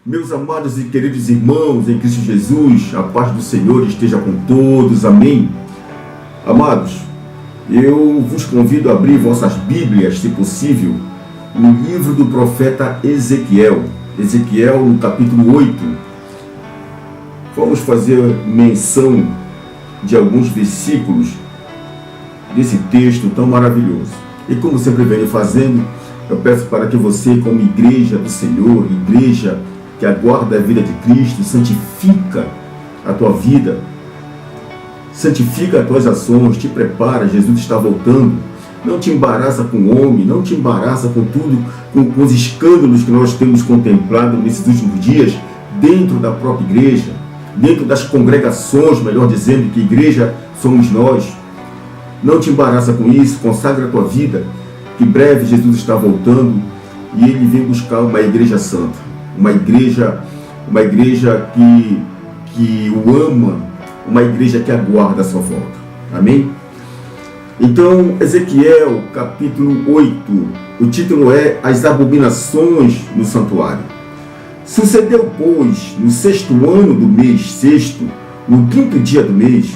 Meus amados e queridos irmãos em Cristo Jesus, a paz do Senhor esteja com todos, amém. Amados, eu vos convido a abrir vossas Bíblias, se possível, no livro do profeta Ezequiel, no capítulo 8. Vamos fazer menção de alguns versículos desse texto tão maravilhoso. E como sempre venho fazendo, eu peço para que você, como igreja do Senhor, igreja que aguarda a vida de Cristo, santifica a tua vida, santifica as tuas ações, te prepara, Jesus está voltando. Não te embaraça com o homem, não te embaraça com tudo, com os escândalos que nós temos contemplado nesses últimos dias, dentro da própria igreja, dentro das congregações, melhor dizendo, que igreja somos nós. Não te embaraça com isso, consagra a tua vida, que breve Jesus está voltando e Ele vem buscar uma igreja santa. Uma igreja que o ama, uma igreja que aguarda a sua volta. Amém? Então, Ezequiel, capítulo 8, o título é As Abominações no Santuário. Sucedeu, pois, no 6º ano do mês 6º, no 5º dia do mês,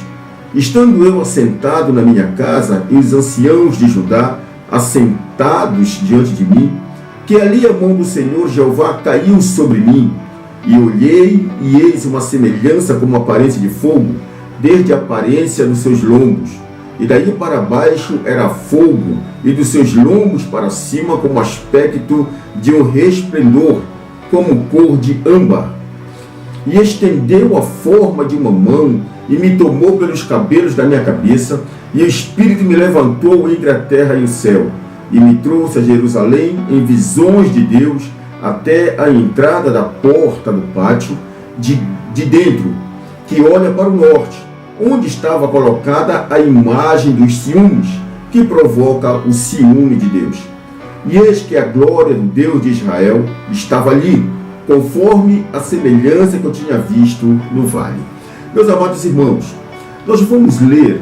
estando eu assentado na minha casa, e os anciãos de Judá assentados diante de mim, que ali a mão do Senhor Jeová caiu sobre mim, e olhei, e eis uma semelhança como aparência de fogo, desde a aparência dos seus lombos, e daí para baixo era fogo, e dos seus lombos para cima como aspecto de um resplendor, como cor de âmbar. E estendeu a forma de uma mão, e me tomou pelos cabelos da minha cabeça, e o Espírito me levantou entre a terra e o céu, e me trouxe a Jerusalém em visões de Deus, até a entrada da porta do pátio de dentro, que olha para o norte, onde estava colocada a imagem dos ciúmes, que provoca o ciúme de Deus. E eis que a glória do Deus de Israel estava ali, conforme a semelhança que eu tinha visto no vale. Meus amados irmãos, nós vamos ler,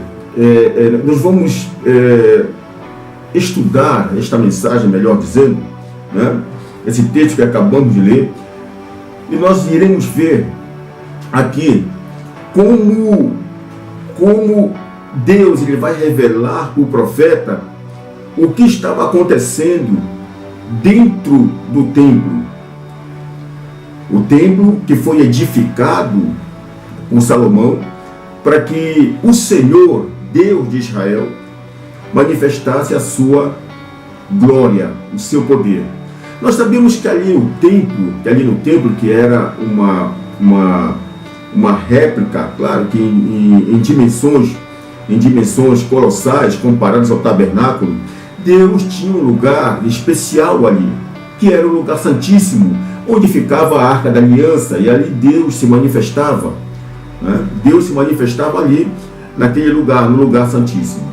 estudar esta mensagem, melhor dizendo, né? Esse texto que acabamos de ler, e nós iremos ver aqui como Deus ele vai revelar para o profeta o que estava acontecendo dentro do templo. O templo que foi edificado por Salomão para que o Senhor, Deus de Israel, manifestasse a sua glória, o seu poder. Nós sabemos que ali no templo, que era uma réplica, claro que em dimensões colossais, comparadas ao tabernáculo, Deus tinha um lugar especial ali, que era o lugar santíssimo, onde ficava a Arca da Aliança, e ali Deus se manifestava. Né? Deus se manifestava ali, naquele lugar, no lugar santíssimo.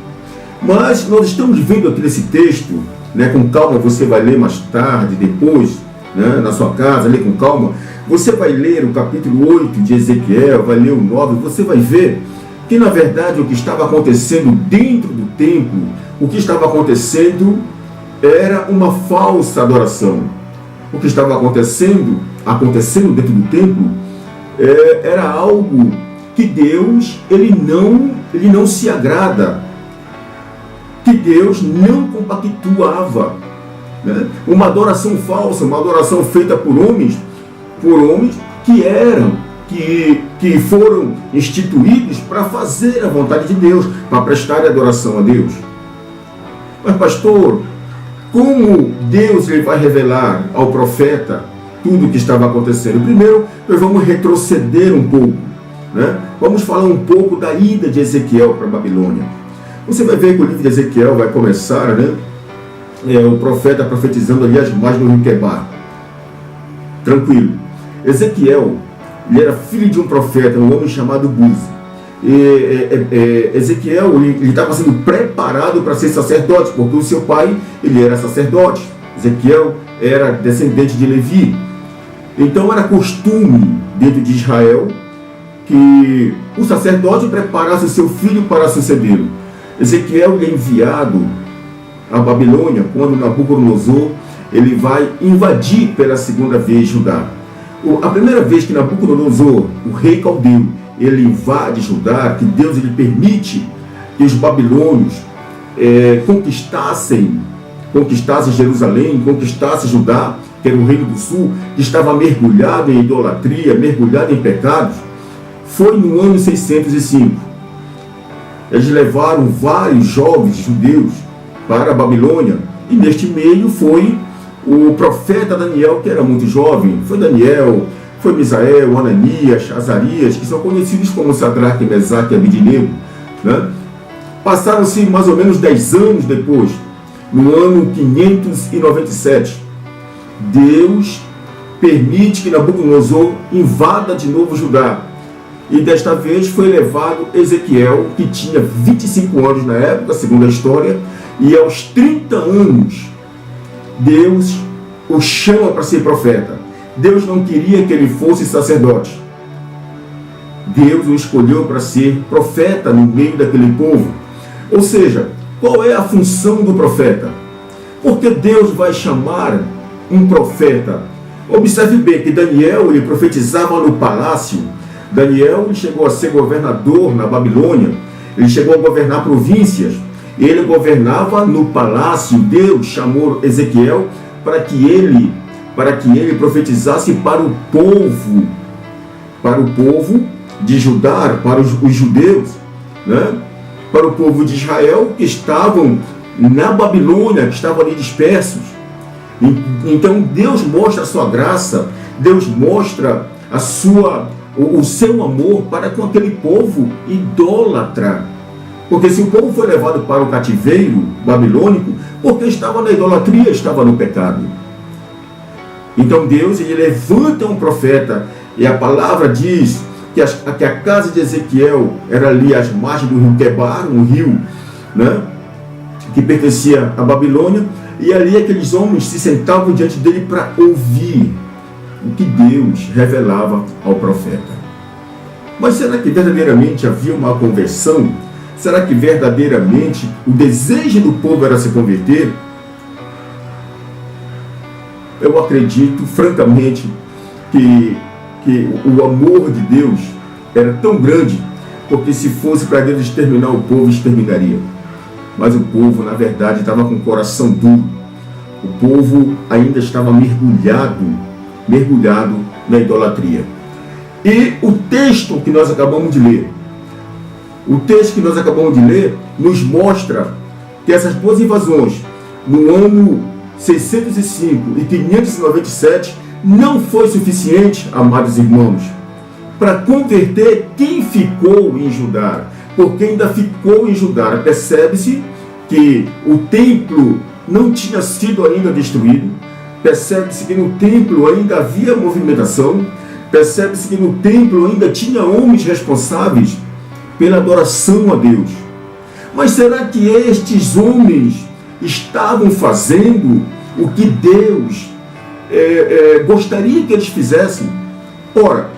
Mas nós estamos vendo aqui nesse texto, né, com calma, você vai ler mais tarde, depois, né, na sua casa, lê com calma. Você vai ler o capítulo 8 de Ezequiel, vai ler o 9, você vai ver que, na verdade, o que estava acontecendo dentro do templo, o que estava acontecendo era uma falsa adoração. O que estava acontecendo dentro do templo era algo que Deus ele não se agrada, que Deus não compactuava, né? Uma adoração falsa, uma adoração feita por homens que foram instituídos para fazer a vontade de Deus, para prestar adoração a Deus. Mas pastor, como Deus ele vai revelar ao profeta tudo o que estava acontecendo? Primeiro, nós vamos retroceder um pouco, né? Vamos falar um pouco da ida de Ezequiel para a Babilônia. Você vai ver que o livro de Ezequiel vai começar, né? O profeta profetizando ali as margens do rio Quebar. Tranquilo. Ezequiel, ele era filho de um profeta, um homem chamado Buzi. Ezequiel, ele estava sendo preparado para ser sacerdote, porque o seu pai, ele era sacerdote. Ezequiel era descendente de Levi. Então era costume dentro de Israel que o sacerdote preparasse o seu filho para sucedê-lo. Ezequiel é enviado à Babilônia quando Nabucodonosor ele vai invadir pela segunda vez Judá. A primeira vez que Nabucodonosor, o rei caldeu, ele invade Judá, que Deus ele permite que os babilônios conquistassem Jerusalém, conquistassem Judá, que era o reino do sul, que estava mergulhado em idolatria, mergulhado em pecados, foi no ano 605. Eles levaram vários jovens judeus para a Babilônia, e neste meio foi o profeta Daniel, que era muito jovem. Foi Daniel, foi Misael, Ananias, Azarias, que são conhecidos como Sadraque, Mesaque e Abednego, né? Passaram-se mais ou menos 10 anos depois, no ano 597, Deus permite que Nabucodonosor invada de novo Judá. E desta vez foi levado Ezequiel, que tinha 25 anos na época, segundo a história, e aos 30 anos, Deus o chama para ser profeta. Deus não queria que ele fosse sacerdote. Deus o escolheu para ser profeta no meio daquele povo. Ou seja, qual é a função do profeta? Porque Deus vai chamar um profeta. Observe bem que Daniel, ele profetizava no palácio. Daniel ele chegou a ser governador na Babilônia. Ele chegou a governar províncias. Ele governava no palácio. Deus chamou Ezequiel para que ele profetizasse para o povo de Judá, para os judeus, né? Para o povo de Israel que estavam na Babilônia, que estavam ali dispersos. Então Deus mostra a sua graça, Deus mostra o seu amor para com aquele povo idólatra. Porque se o povo foi levado para o cativeiro babilônico, porque estava na idolatria, estava no pecado. Então Deus ele levanta um profeta, e a palavra diz que a casa de Ezequiel era ali às margens do rio Quebar, um rio, né, que pertencia à Babilônia, e ali aqueles homens se sentavam diante dele para ouvir o que Deus revelava ao profeta. Mas será que verdadeiramente havia uma conversão? Será que verdadeiramente o desejo do povo era se converter? Eu acredito, francamente, que o amor de Deus era tão grande, porque se fosse para Deus exterminar o povo, exterminaria. Mas o povo, na verdade, estava com o coração duro. O povo ainda estava mergulhado na idolatria. E o texto que nós acabamos de ler, nos mostra que essas duas invasões, no ano 605 e 597, não foi suficiente, amados irmãos, para converter quem ficou em Judá. Porque ainda ficou em Judá. Percebe-se que o templo não tinha sido ainda destruído. Percebe-se que no templo ainda havia movimentação. Percebe-se que no templo ainda tinha homens responsáveis pela adoração a Deus. Mas será que estes homens estavam fazendo o que Deus gostaria que eles fizessem? Ora,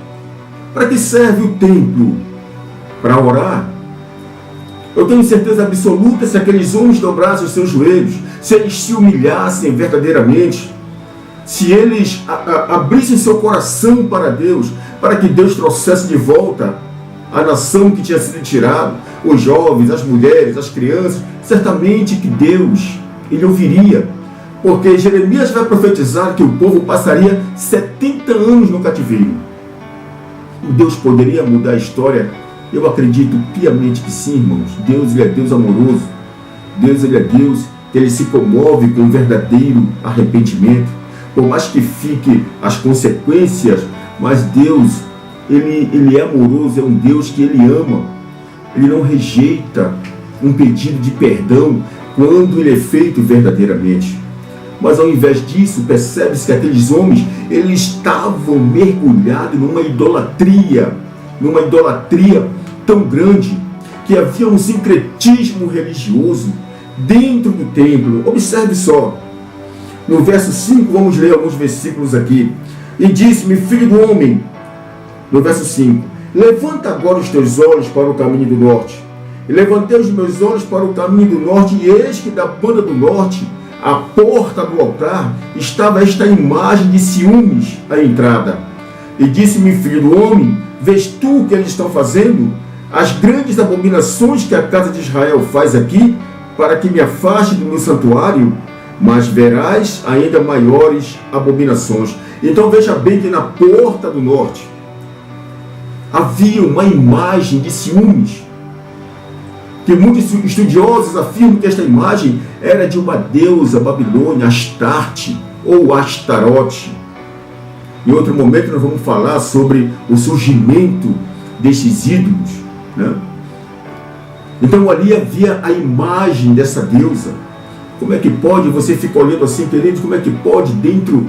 para que serve o templo? Para orar? Eu tenho certeza absoluta, se aqueles homens dobrassem os seus joelhos, se eles se humilhassem verdadeiramente, se eles abrissem seu coração para Deus, para que Deus trouxesse de volta a nação que tinha sido tirada, os jovens, as mulheres, as crianças, certamente que Deus, ele ouviria. Porque Jeremias vai profetizar que o povo passaria 70 anos no cativeiro. E Deus poderia mudar a história? Eu acredito piamente que sim, irmãos. Deus, ele é Deus amoroso. Deus, ele é Deus que ele se comove com um verdadeiro arrependimento. Por mais que fique as consequências, mas Deus, ele é amoroso, é um Deus que ele ama. Ele não rejeita um pedido de perdão quando ele é feito verdadeiramente. Mas ao invés disso, percebe-se que aqueles homens, eles estavam mergulhados numa idolatria tão grande, que havia um sincretismo religioso dentro do templo. Observe só, no verso 5, vamos ler alguns versículos aqui. E disse-me, filho do homem, no verso 5, levanta agora os teus olhos para o caminho do norte. E levantei os meus olhos para o caminho do norte, e eis que da banda do norte, à porta do altar, estava esta imagem de ciúmes à entrada. E disse-me: filho do homem, vês tu o que eles estão fazendo? As grandes abominações que a casa de Israel faz aqui, para que me afaste do meu santuário, mas verás ainda maiores abominações. Então veja bem que na porta do norte havia uma imagem de ciúmes, que muitos estudiosos afirmam que esta imagem era de uma deusa babilônia, Astarte ou Astarote. Em outro momento nós vamos falar sobre o surgimento destes ídolos, né? Então ali havia a imagem dessa deusa. Como é que pode, você fica olhando assim, querido, como é que pode dentro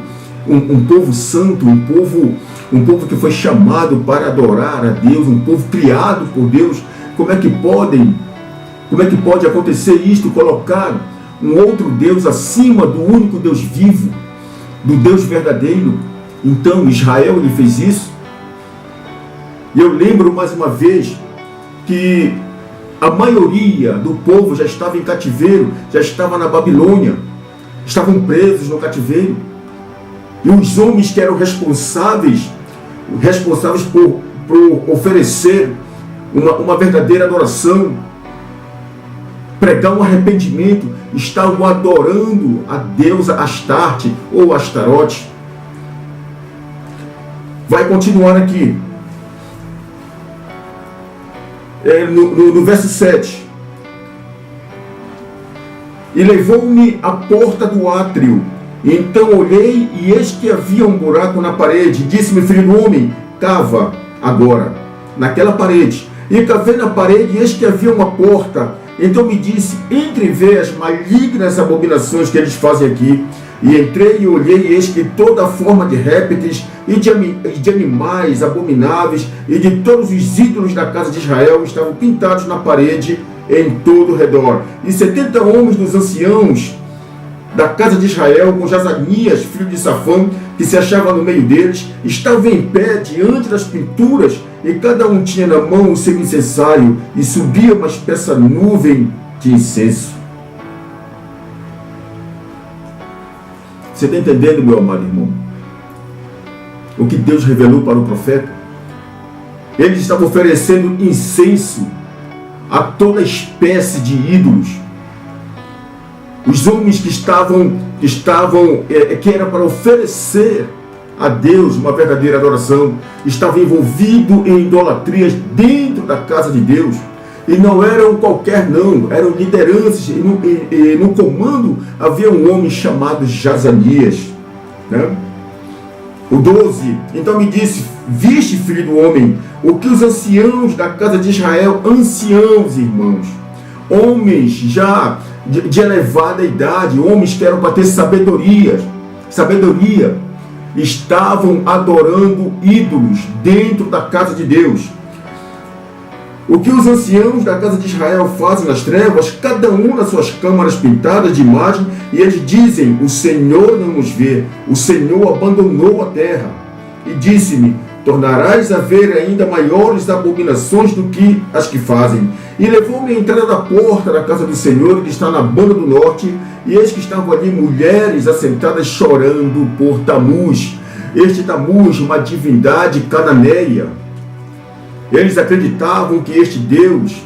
um povo santo, um povo que foi chamado para adorar a Deus, um povo criado por Deus, como é que pode acontecer isto, colocar um outro Deus acima do único Deus vivo, do Deus verdadeiro? Então Israel, ele fez isso. E eu lembro mais uma vez que a maioria do povo já estava em cativeiro, já estava na Babilônia, estavam presos no cativeiro. E os homens que eram responsáveis por oferecer uma verdadeira adoração, pregar um arrependimento, estavam adorando a deusa Astarte ou Astarote. Vai continuar aqui. No verso 7. E levou-me à porta do átrio. Então olhei, e eis que havia um buraco na parede. Disse-me: filho do homem, cava agora naquela parede. E cavei na parede, e eis que havia uma porta. Então me disse: entre e vê as malignas abominações que eles fazem aqui. E entrei e olhei, e eis que toda forma de répteis e de animais abomináveis e de todos os ídolos da casa de Israel estavam pintados na parede em todo o redor. E 70 homens dos anciãos da casa de Israel, com Jazanias, filho de Safã, que se achava no meio deles, estavam em pé diante das pinturas, e cada um tinha na mão o seu incensário, e subia uma espessa nuvem de incenso. Você está entendendo, meu amado irmão? O que Deus revelou para o profeta? Eles estavam oferecendo incenso a toda espécie de ídolos. Os homens que era para oferecer a Deus uma verdadeira adoração, estavam envolvidos em idolatrias dentro da casa de Deus. E não eram qualquer não, eram lideranças, e no comando havia um homem chamado Jazanias, né? O 12, então me disse: viste, filho do homem, o que os anciãos da casa de Israel, anciãos, irmãos, homens já de elevada idade, homens que eram para ter sabedoria, estavam adorando ídolos dentro da casa de Deus. O que os anciãos da casa de Israel fazem nas trevas, cada um nas suas câmaras pintadas de imagem, e eles dizem: o Senhor não nos vê, o Senhor abandonou a terra. E disse-me: tornarás a ver ainda maiores abominações do que as que fazem. E levou-me à entrada da porta da casa do Senhor, que está na banda do norte, e eis que estavam ali mulheres assentadas chorando por Tamuz. Este Tamuz, uma divindade cananeia. Eles acreditavam que este Deus,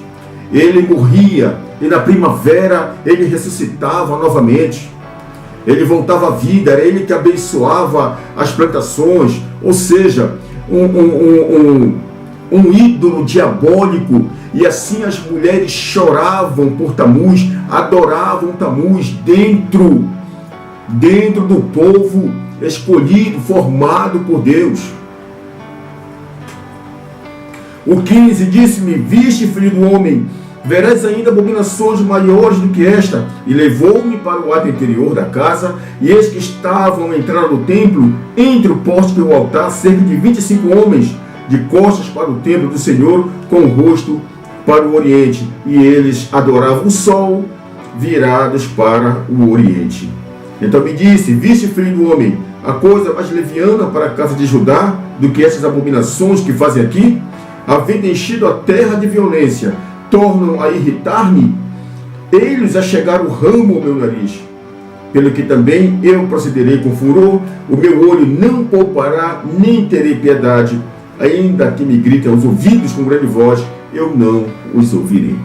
ele morria, e na primavera ele ressuscitava novamente. Ele voltava à vida, era ele que abençoava as plantações, ou seja, um ídolo diabólico. E assim as mulheres choravam por Tamuz, adoravam Tamuz dentro do povo escolhido, formado por Deus. O 15, disse-me: viste, filho do homem, verás ainda abominações maiores do que esta. E levou-me para o átrio interior da casa, e eis que estavam à entrada do templo, entre o pórtico e o altar, cerca de 25 homens, de costas para o templo do Senhor, com o rosto para o oriente. E eles adoravam o sol, virados para o oriente. Então me disse: viste, filho do homem, a coisa mais leviana para a casa de Judá do que essas abominações que fazem aqui? Havendo enchido a terra de violência, tornam a irritar-me? Eles achegaram o ramo ao meu nariz. pelo que também eu procederei com furor, o meu olho não poupará, nem terei piedade, ainda que me gritem aos ouvidos com grande voz, eu não os ouvirei.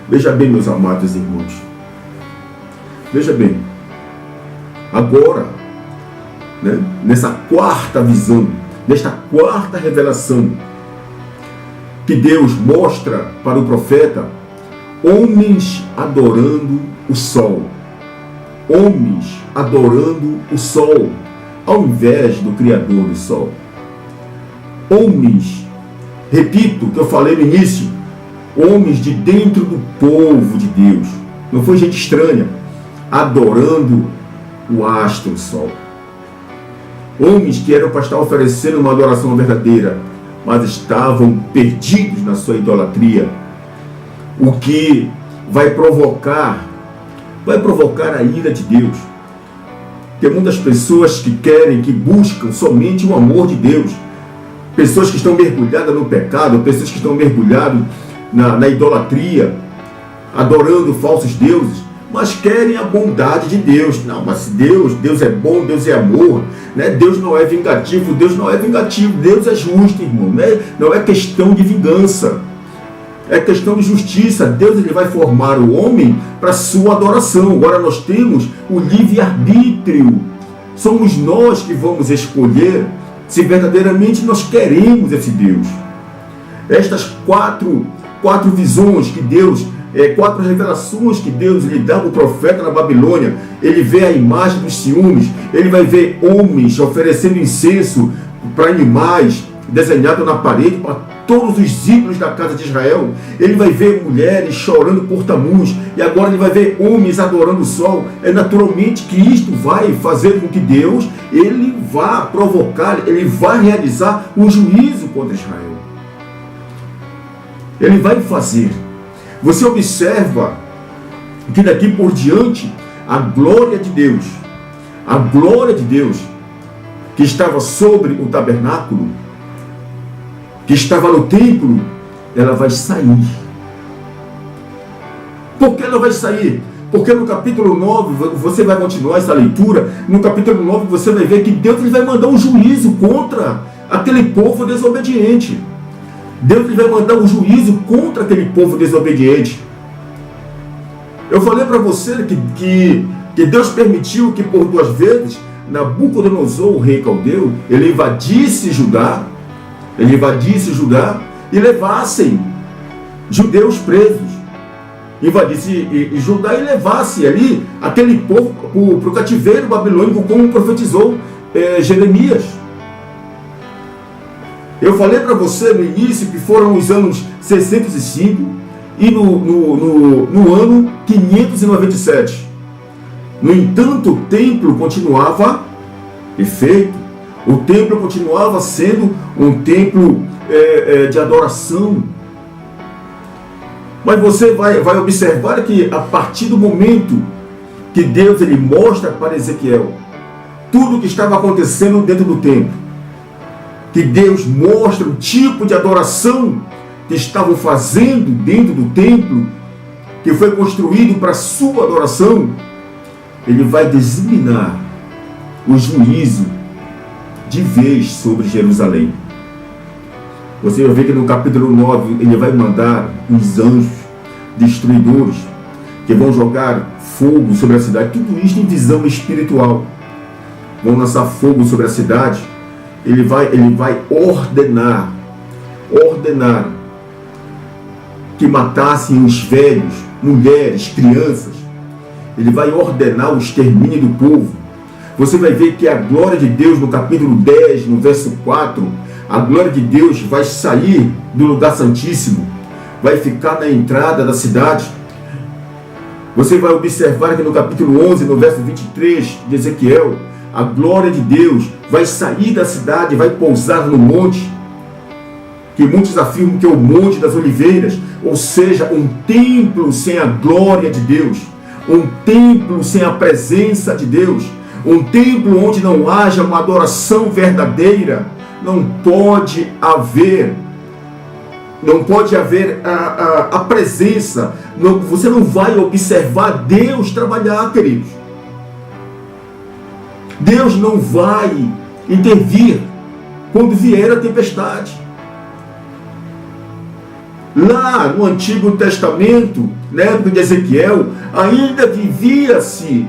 Veja bem, meus amados irmãos, veja bem, agora, né, nessa quarta visão, nesta quarta revelação, que Deus mostra para o profeta, homens adorando o sol. Homens adorando o sol, ao invés do Criador do sol. Homens, repito o que eu falei no início, homens de dentro do povo de Deus, não foi gente estranha, adorando o astro sol. Homens que eram para estar oferecendo uma adoração verdadeira, mas estavam perdidos na sua idolatria, o que vai provocar a ira de Deus. Tem muitas pessoas que querem, que buscam somente o amor de Deus, pessoas que estão mergulhadas no pecado, pessoas que estão mergulhadas na idolatria, adorando falsos deuses, mas querem a bondade de Deus. Não, mas Deus é bom, Deus é amor, né? Deus não é vingativo, Deus é justo, irmão, né? Não é questão de vingança, é questão de justiça. Deus, ele vai formar o homem para sua adoração. Agora nós temos o livre-arbítrio, somos nós que vamos escolher se verdadeiramente nós queremos esse Deus. Estas quatro visões que Deus, quatro revelações que Deus lhe dá ao profeta na Babilônia, ele vê a imagem dos ciúmes, ele vai ver homens oferecendo incenso para animais, desenhado na parede, para todos os ídolos da casa de Israel. Ele vai ver mulheres chorando por Tamuz, e agora ele vai ver homens adorando o sol. É naturalmente que isto vai fazer com que Deus, ele vá provocar, ele vai realizar um juízo contra Israel. Ele vai fazer. Você observa que daqui por diante, a glória de Deus, que estava sobre o tabernáculo, que estava no templo, ela vai sair. Por que ela vai sair? Porque no capítulo 9, você vai continuar essa leitura, no capítulo 9 você vai ver que Deus, ele vai mandar um juízo contra aquele povo desobediente. Deus, ele vai mandar um juízo contra aquele povo desobediente. Eu falei para você que Deus permitiu que por 2 vezes Nabucodonosor, o rei caldeu, ele invadisse Judá e levassem judeus presos. Invadisse Judá e levasse ali aquele povo para o cativeiro babilônico, como profetizou Jeremias. Eu falei para você no início que foram os anos 605 e no ano 597. No entanto, o templo continuava perfeito. O templo continuava sendo um templo de adoração. Mas você vai observar que a partir do momento que Deus, ele mostra para Ezequiel tudo o que estava acontecendo dentro do templo, que Deus mostra o tipo de adoração que estavam fazendo dentro do templo, que foi construído para sua adoração, ele vai designar o juízo de vez sobre Jerusalém. Você vai ver que no capítulo 9 ele vai mandar os anjos destruidores que vão jogar fogo sobre a cidade. Tudo isso em visão espiritual. Vão lançar fogo sobre a cidade. Ele vai ordenar que matassem os velhos, mulheres, crianças. Ele vai ordenar o extermínio do povo. Você vai ver que a glória de Deus, no capítulo 10, no verso 4, a glória de Deus vai sair do lugar santíssimo, vai ficar na entrada da cidade. Você vai observar que no capítulo 11, no verso 23 de Ezequiel, a glória de Deus vai sair da cidade, vai pousar no monte, que muitos afirmam que é o Monte das Oliveiras, ou seja, um templo sem a glória de Deus, um templo sem a presença de Deus, um templo onde não haja uma adoração verdadeira. Não pode haver a presença. Você não vai observar Deus trabalhar, queridos. Deus não vai intervir quando vier a tempestade. Lá no Antigo Testamento, na época de Ezequiel, ainda vivia-se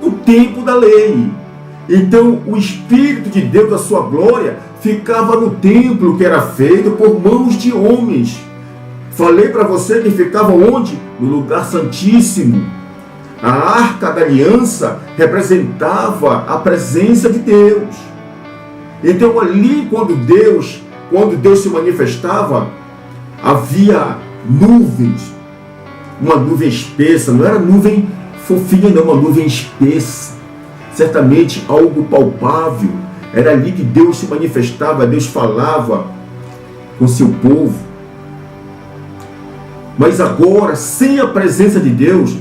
o tempo da lei. Então o Espírito de Deus, a sua glória, ficava no templo que era feito por mãos de homens. Falei para você que ficava onde? No lugar santíssimo. A Arca da Aliança representava a presença de Deus. Então ali, quando Deus se manifestava, havia nuvens, uma nuvem espessa, não era nuvem fofinha não, uma nuvem espessa, certamente algo palpável. Era ali que Deus se manifestava, Deus falava com seu povo. Mas agora, sem a presença de Deus,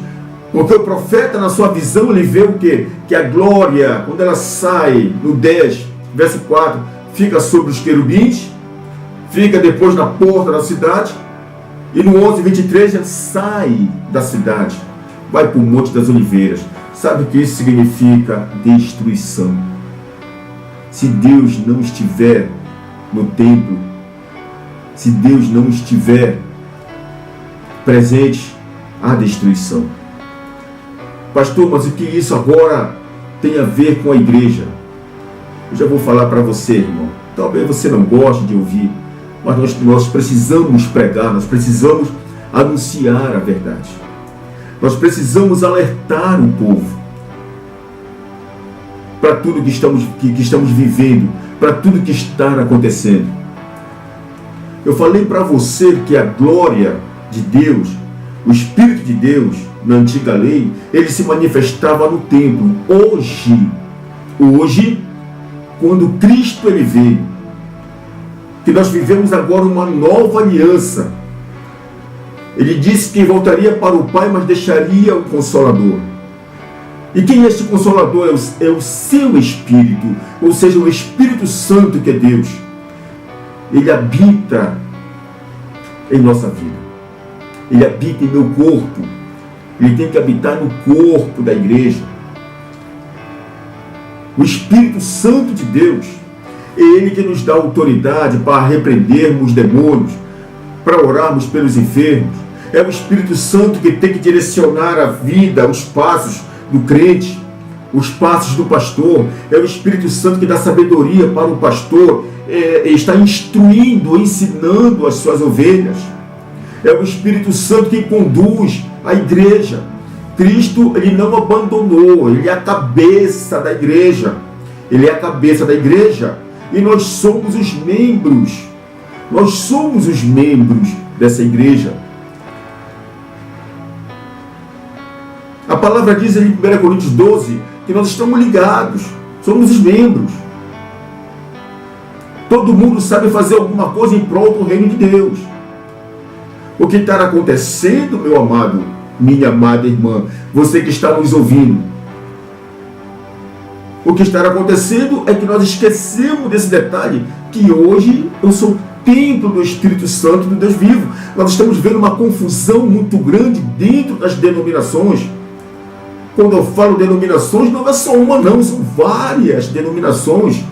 porque o profeta, na sua visão, ele vê o quê? Que a glória, quando ela sai, no 10, verso 4, fica sobre os querubins, fica depois na porta da cidade, e no 11, 23, ela sai da cidade, vai para o Monte das Oliveiras. Sabe o que isso significa? Destruição. Se Deus não estiver no templo, se Deus não estiver presente, há destruição. Pastor, mas o que isso agora tem a ver com a igreja? Eu já vou falar para você, irmão. Talvez você não goste de ouvir, mas nós precisamos pregar, nós precisamos anunciar a verdade. Nós precisamos alertar o povo para tudo que estamos vivendo, para tudo que está acontecendo. Eu falei para você que a glória de Deus, o Espírito de Deus, na antiga lei, ele se manifestava no templo. Hoje, quando Cristo ele veio, que nós vivemos agora uma nova aliança. Ele disse que voltaria para o Pai, mas deixaria o Consolador. E quem é este Consolador? É o seu Espírito, ou seja, o Espírito Santo, que é Deus. Ele habita em nossa vida. Ele habita em meu corpo. Ele tem que habitar no corpo da igreja. O Espírito Santo de Deus é Ele que nos dá autoridade para repreendermos demônios, para orarmos pelos enfermos. É o Espírito Santo que tem que direcionar a vida, os passos do crente, os passos do pastor. É o Espírito Santo que dá sabedoria para o pastor, está instruindo, ensinando as suas ovelhas. É o Espírito Santo que conduz a igreja. Cristo, ele não abandonou, ele é a cabeça da igreja. Ele é a cabeça da igreja e nós somos os membros. Nós somos os membros dessa igreja. A palavra diz em 1 Coríntios 12 que nós estamos ligados, somos os membros. Todo mundo sabe fazer alguma coisa em prol do reino de Deus. O que está acontecendo, meu amado, minha amada irmã, você que está nos ouvindo, o que está acontecendo é que nós esquecemos desse detalhe, que hoje eu sou templo do Espírito Santo do Deus vivo. Nós estamos vendo uma confusão muito grande dentro das denominações. Quando eu falo denominações, não é só uma não, são várias denominações.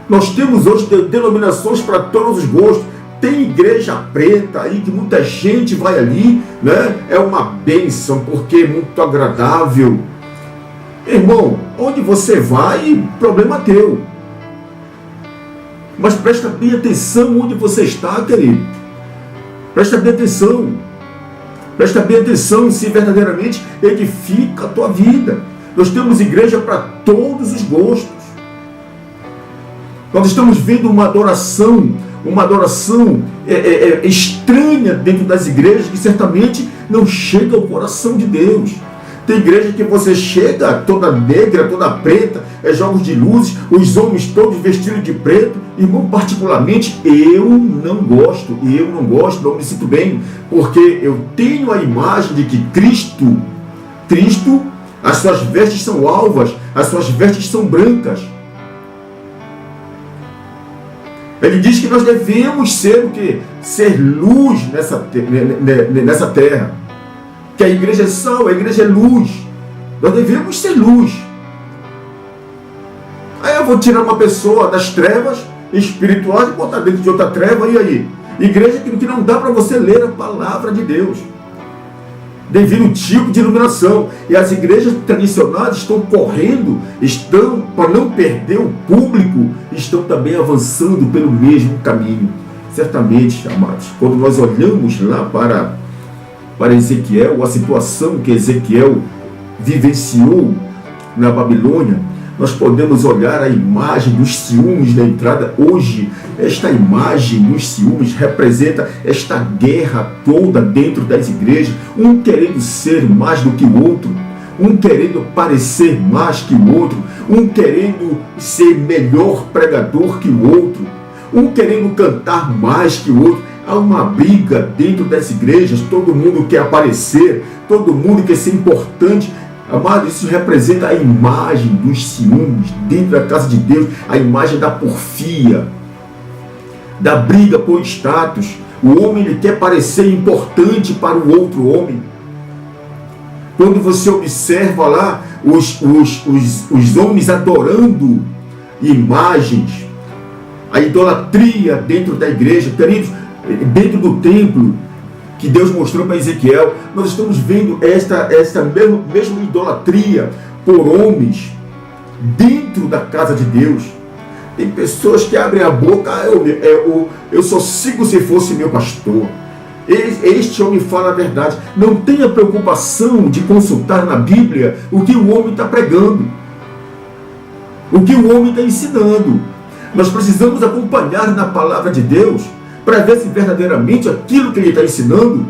Nós temos hoje denominações para todos os gostos. Tem igreja preta aí, que muita gente vai ali, né? É uma bênção, porque é muito agradável. Irmão, onde você vai, problema teu. Mas presta bem atenção onde você está, querido. Presta bem atenção. Presta bem atenção se verdadeiramente edifica a tua vida. Nós temos igreja para todos os gostos. Nós estamos vendo uma adoração estranha dentro das igrejas, que certamente não chega ao coração de Deus. Tem igreja que você chega toda negra, toda preta, jogos de luzes, os homens todos vestidos de preto. Irmão, particularmente, eu não gosto, não me sinto bem, porque eu tenho a imagem de que Cristo, as suas vestes são alvas, as suas vestes são brancas. Ele diz que nós devemos ser o quê? Ser luz nessa terra. Que a igreja é sal, a igreja é luz. Nós devemos ser luz. Eu vou tirar uma pessoa das trevas espirituais e botar dentro de outra treva, e aí? Igreja que não dá para você ler a palavra de Deus, devido ao tipo de iluminação. E as igrejas tradicionais estão correndo, para não perder o público, estão também avançando pelo mesmo caminho. Certamente, amados, quando nós olhamos lá para Ezequiel, a situação que Ezequiel vivenciou na Babilônia, nós podemos olhar a imagem dos ciúmes da entrada. Hoje, esta imagem dos ciúmes representa esta guerra toda dentro das igrejas, um querendo ser mais do que o outro, um querendo parecer mais que o outro, um querendo ser melhor pregador que o outro, um querendo cantar mais que o outro. Há uma briga dentro das igrejas, todo mundo quer aparecer, todo mundo quer ser importante. Amado, isso representa a imagem dos ciúmes dentro da casa de Deus, a imagem da porfia, da briga por status. O homem ele quer parecer importante para o outro homem. Quando você observa lá os homens adorando imagens, a idolatria dentro da igreja, queridos, dentro do templo, que Deus mostrou para Ezequiel, nós estamos vendo esta mesma idolatria por homens dentro da casa de Deus. Tem pessoas que abrem a boca, eu só sigo se fosse meu pastor. Este homem fala a verdade. Não tenha preocupação de consultar na Bíblia o que o homem está pregando, o que o homem está ensinando. Nós precisamos acompanhar na palavra de Deus para ver se verdadeiramente aquilo que ele está ensinando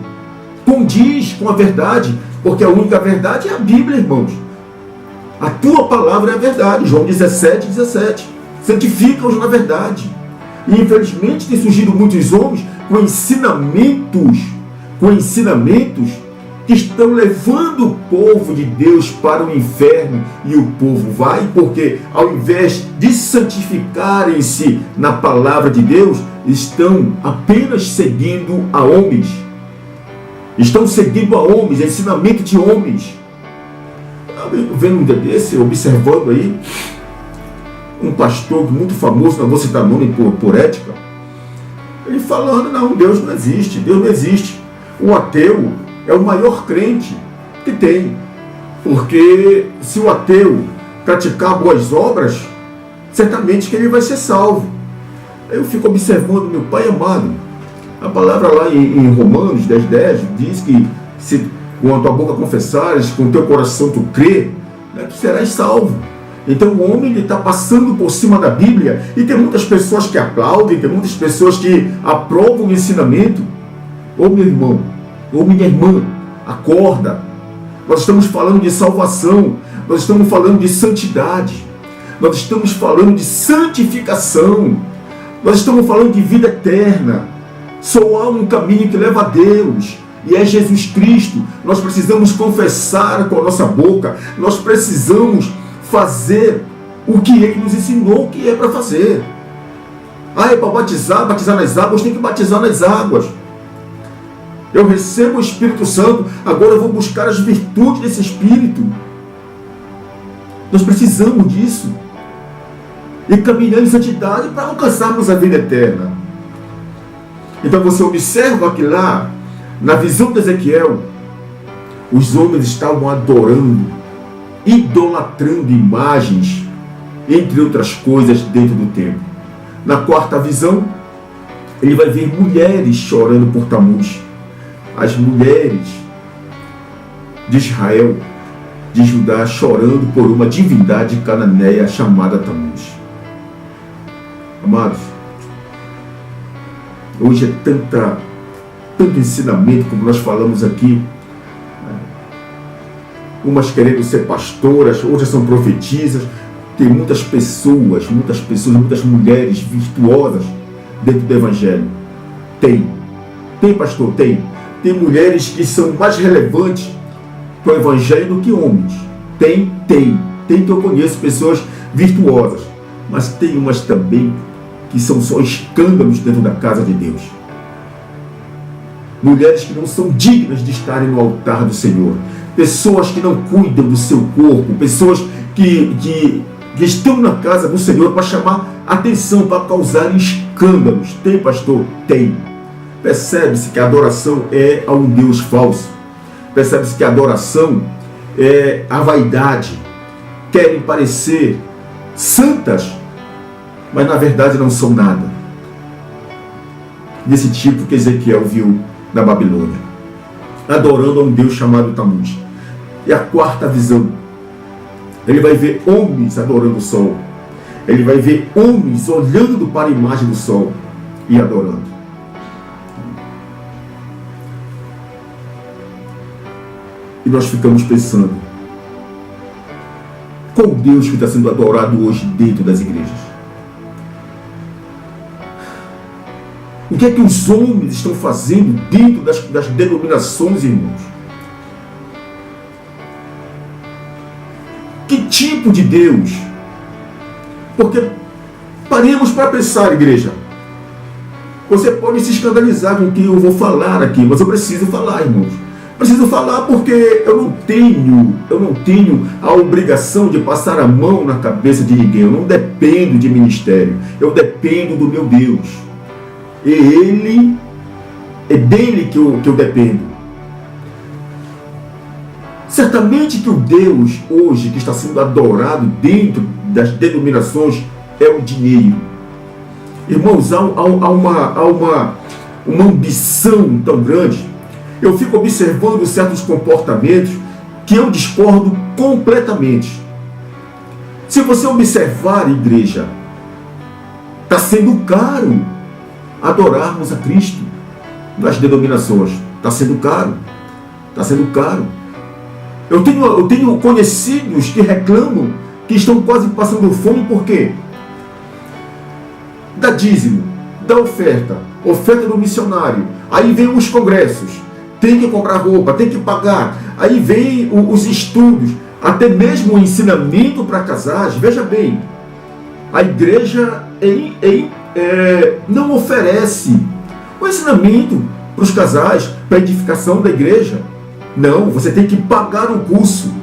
condiz com a verdade, porque a única verdade é a Bíblia, irmãos. A tua palavra é a verdade. João 17:17. Santifica-os na verdade. E infelizmente tem surgido muitos homens com ensinamentos que estão levando o povo de Deus para o inferno, e o povo vai porque, ao invés de santificarem-se na palavra de Deus, estão apenas seguindo a homens. Estão seguindo a homens, ensinamento de homens. Vendo um dia desse, observando aí, um pastor muito famoso, não vou citar nome por ética, ele falando, não, Deus não existe, Deus não existe. O ateu é o maior crente que tem, porque se o ateu praticar boas obras, certamente que ele vai ser salvo. Eu fico observando, meu pai amado, a palavra lá em Romanos 10:10 diz que se com a tua boca confessares, com o teu coração tu crê, né, tu serás salvo. Então o homem está passando por cima da Bíblia, e tem muitas pessoas que aplaudem, tem muitas pessoas que aprovam o ensinamento. Ô meu irmão, ô minha irmã, acorda. Nós estamos falando de salvação, nós estamos falando de santidade, nós estamos falando de santificação, nós estamos falando de vida eterna. Só há um caminho que leva a Deus, e é Jesus Cristo. Nós precisamos confessar com a nossa boca, nós precisamos fazer o que Ele nos ensinou que é para fazer. É para batizar nas águas, tem que batizar nas águas. Eu recebo o Espírito Santo, agora eu vou buscar as virtudes desse Espírito. Nós precisamos disso. E caminhar em santidade para alcançarmos a vida eterna. Então você observa que lá, na visão de Ezequiel, os homens estavam adorando, idolatrando imagens, entre outras coisas, dentro do templo. Na quarta visão, ele vai ver mulheres chorando por Tamuz. As mulheres de Israel, de Judá, chorando por uma divindade cananeia chamada Tamuz. Amados, hoje é tanto ensinamento, como nós falamos aqui, umas querendo ser pastoras, outras são profetisas. Tem muitas pessoas, muitas mulheres virtuosas dentro do Evangelho. Tem pastor, tem mulheres que são mais relevantes para o Evangelho do que homens. Tem que eu conheço pessoas virtuosas, mas tem umas também que são só escândalos dentro da casa de Deus. Mulheres que não são dignas de estarem no altar do Senhor. Pessoas que não cuidam do seu corpo. Pessoas que que estão na casa do Senhor para chamar atenção, para causar escândalos. Tem, pastor? Tem. Percebe-se que a adoração é a um Deus falso. Percebe-se que a adoração é a vaidade. Querem parecer santas, mas na verdade não são nada. Desse tipo que Ezequiel viu na Babilônia, adorando a um Deus chamado Tammuz. E a quarta visão, ele vai ver homens adorando o sol. Ele vai ver homens olhando para a imagem do sol e adorando. E nós ficamos pensando, qual Deus que está sendo adorado hoje dentro das igrejas? O que é que os homens estão fazendo dentro das denominações, irmãos? Que tipo de Deus? Porque paremos para pensar, igreja. Você pode se escandalizar com o que eu vou falar aqui, mas eu preciso falar, irmãos. Preciso falar porque eu não tenho a obrigação de passar a mão na cabeça de ninguém. Eu não dependo de ministério. Eu dependo do meu Deus. E é dele que eu dependo. Certamente que o Deus hoje que está sendo adorado dentro das denominações é o dinheiro. Irmãos, há uma ambição tão grande. Eu fico observando certos comportamentos que eu discordo completamente. Se você observar, igreja, está sendo caro adorarmos a Cristo nas denominações. Está sendo caro. Está sendo caro. Eu tenho conhecidos que reclamam que estão quase passando fome porque dá dízimo, dá oferta do missionário. Aí vem os congressos. Tem que comprar roupa, tem que pagar. Aí vem os estudos, até mesmo o ensinamento para casais. Veja bem, a igreja não oferece o ensinamento para os casais, para a edificação da igreja. Não, você tem que pagar o curso.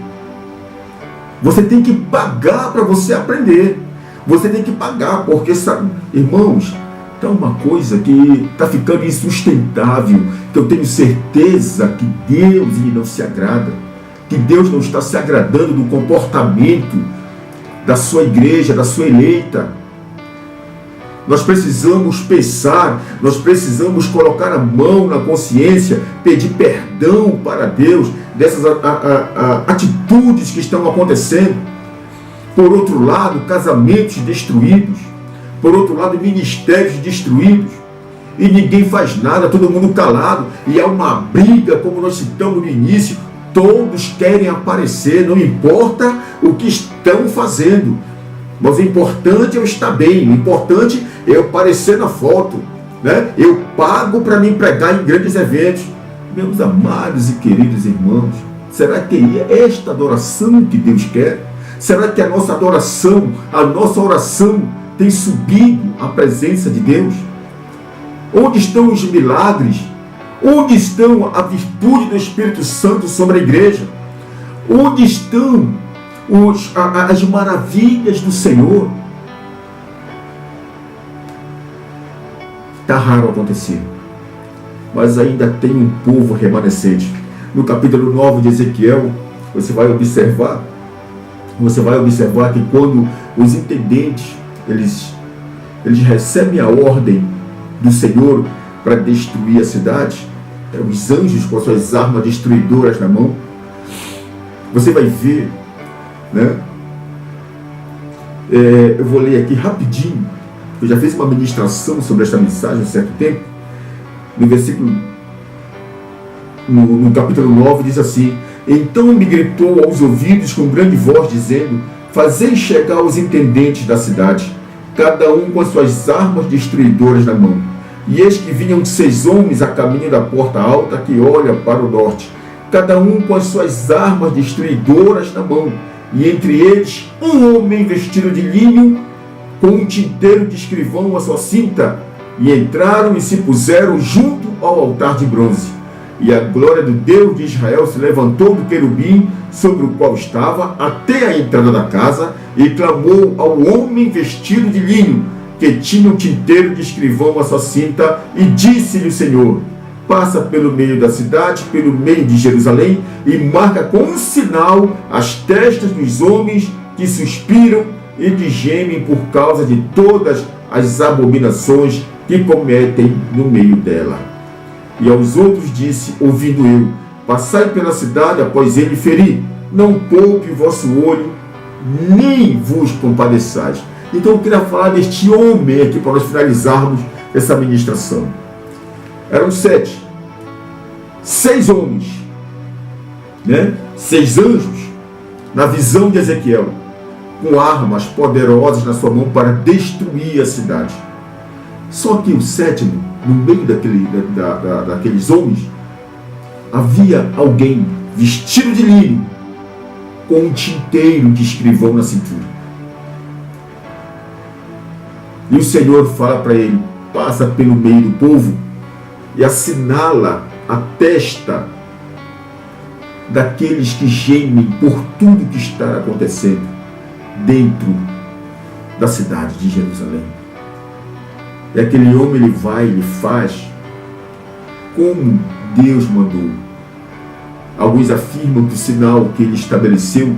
Você tem que pagar para você aprender. Você tem que pagar, porque, sabe, irmãos, está uma coisa que está ficando insustentável, que eu tenho certeza que Deus não se agrada, que Deus não está se agradando do comportamento da sua igreja, da sua eleita. Nós precisamos pensar, nós precisamos colocar a mão na consciência, pedir perdão para Deus dessas atitudes que estão acontecendo. Por outro lado, casamentos destruídos. Por outro lado, ministérios destruídos. E ninguém faz nada, todo mundo calado. E há uma briga, como nós citamos no início. Todos querem aparecer, não importa o que estão fazendo. Mas o importante é eu estar bem, o importante é eu aparecer na foto, né? Eu pago para me empregar em grandes eventos. Meus amados e queridos irmãos, será que é esta adoração que Deus quer? Será que a nossa adoração, a nossa oração tem subido à presença de Deus? Onde estão os milagres? Onde estão a virtude do Espírito Santo sobre a igreja? Onde estão as maravilhas do Senhor? Está raro acontecer, mas ainda tem um povo remanescente. No capítulo 9 de Ezequiel, você vai observar que quando os intendentes eles recebem a ordem do Senhor para destruir a cidade, os anjos com suas armas destruidoras na mão, você vai ver, né? Eu vou ler aqui rapidinho. Eu já fiz uma ministração sobre esta mensagem há um certo tempo. No versículo, no capítulo 9, diz assim: então me gritou aos ouvidos com grande voz, dizendo: fazei chegar os intendentes da cidade, cada um com as suas armas destruidoras na mão. E eis que vinham 6 homens a caminho da porta alta que olha para o norte, cada um com as suas armas destruidoras na mão, e entre eles um homem vestido de linho, com um tinteiro de escrivão à sua cinta. E entraram e se puseram junto ao altar de bronze. E a glória do Deus de Israel se levantou do querubim sobre o qual estava, até a entrada da casa, e clamou ao homem vestido de linho, que tinha um tinteiro de escrivão à sua cinta, e disse-lhe o Senhor: passa pelo meio da cidade, pelo meio de Jerusalém, e marca com um sinal as testas dos homens que suspiram e que gemem por causa de todas as abominações que cometem no meio dela. E aos outros disse, ouvindo eu: passai pela cidade após ele ferir, não poupe o vosso olho, nem vos compadeçais. Então eu queria falar deste homem aqui para nós finalizarmos essa ministração. Eram 6 homens, 6 anjos, na visão de Ezequiel, com armas poderosas na sua mão para destruir a cidade. Só que o 7º, no meio daqueles homens, havia alguém vestido de linho, com um tinteiro de escrivão na cintura. E o Senhor fala para ele: passa pelo meio do povo e assinala a testa daqueles que gemem por tudo que está acontecendo dentro da cidade de Jerusalém. E aquele homem, ele vai, ele faz como Deus mandou. Alguns afirmam que o sinal que ele estabeleceu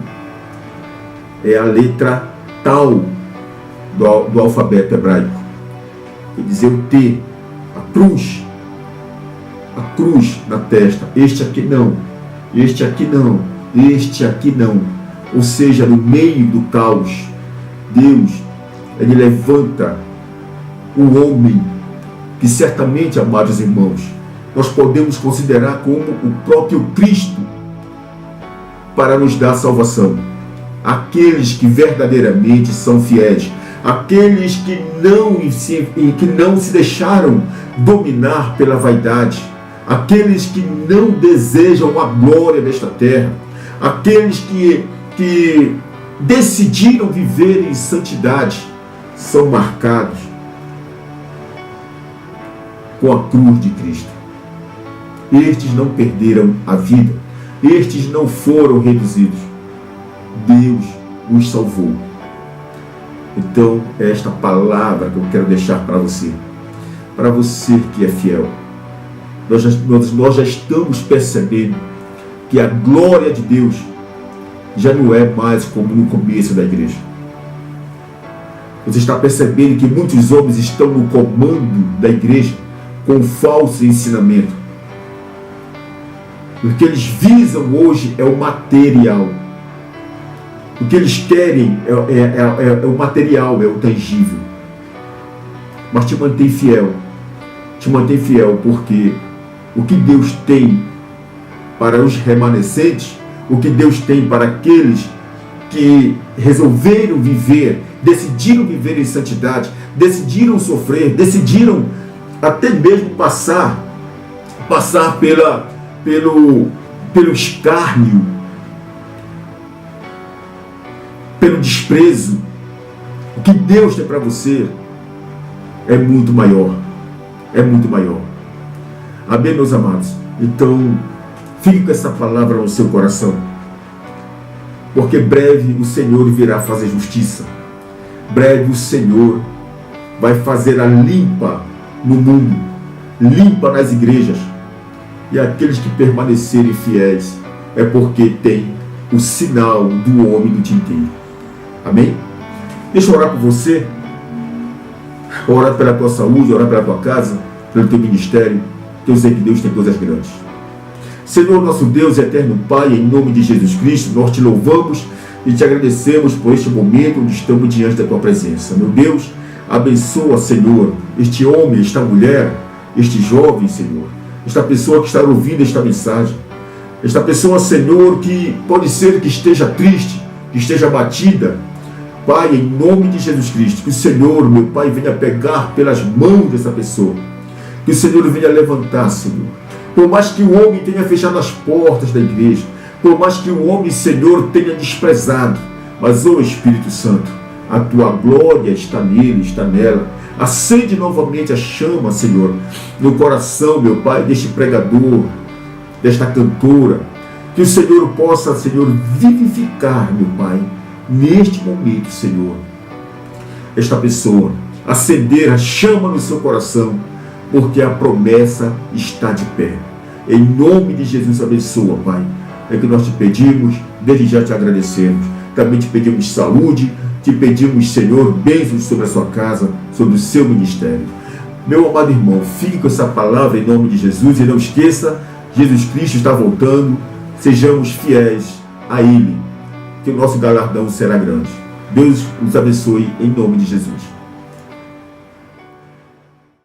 é a letra tal do alfabeto hebraico. Quer dizer, o T, a cruz na testa. Este aqui não, este aqui não, este aqui não. Ou seja, no meio do caos, Deus, ele levanta o homem que certamente, amados irmãos, nós podemos considerar como o próprio Cristo para nos dar salvação. Aqueles que verdadeiramente são fiéis, aqueles que não se deixaram dominar pela vaidade, aqueles que não desejam a glória desta terra, aqueles que decidiram viver em santidade, são marcados com a cruz de Cristo. Estes não perderam a vida, estes não foram reduzidos. Deus os salvou. Então, é esta palavra que eu quero deixar para você que é fiel. Nós já estamos percebendo que a glória de Deus já não é mais como no começo da igreja. Você está percebendo que muitos homens estão no comando da igreja com falso ensinamento. O que eles visam hoje é o material. O que eles querem é o material, é o tangível. Mas te mantém fiel. Te mantém fiel porque o que Deus tem para os remanescentes, o que Deus tem para aqueles que resolveram viver, decidiram viver em santidade, decidiram sofrer, decidiram até mesmo passar pelo escárnio, pelo desprezo. O que Deus tem para você é muito maior. É muito maior. Amém, meus amados? Então, fique com essa palavra no seu coração. Porque breve o Senhor virá fazer justiça. Breve o Senhor vai fazer a limpa no mundo, limpa nas igrejas. E aqueles que permanecerem fiéis é porque tem o sinal do homem do tinteiro. Amém? Deixa eu orar por você, orar pela tua saúde, orar pela tua casa, pelo teu ministério, que eu sei que Deus tem coisas grandes. Senhor, nosso Deus e eterno Pai, em nome de Jesus Cristo, nós te louvamos e te agradecemos por este momento onde estamos diante da tua presença. Meu Deus, abençoa, Senhor, este homem, esta mulher, este jovem, Senhor, esta pessoa que está ouvindo esta mensagem, esta pessoa, Senhor, que pode ser que esteja triste, que esteja abatida. Pai, em nome de Jesus Cristo, que o Senhor, meu Pai, venha pegar pelas mãos dessa pessoa, que o Senhor venha levantar, Senhor. Por mais que o homem tenha fechado as portas da igreja, por mais que o homem, Senhor, tenha desprezado, mas, ó Espírito Santo, a tua glória está nele, está nela. Acende novamente a chama, Senhor, no coração, meu Pai, deste pregador, desta cantora, Que o Senhor possa, Senhor, vivificar, meu Pai, neste momento, Senhor, esta pessoa, acender a chama no seu coração, porque a promessa está de pé. Em nome de Jesus, abençoa, Pai. É que nós te pedimos, desde já te agradecemos. Também te pedimos saúde, te pedimos, Senhor, bênçãos sobre a sua casa, sobre o seu ministério. Meu amado irmão, fique com essa palavra em nome de Jesus e não esqueça, Jesus Cristo está voltando. Sejamos fiéis a Ele, que o nosso galardão será grande. Deus nos abençoe em nome de Jesus.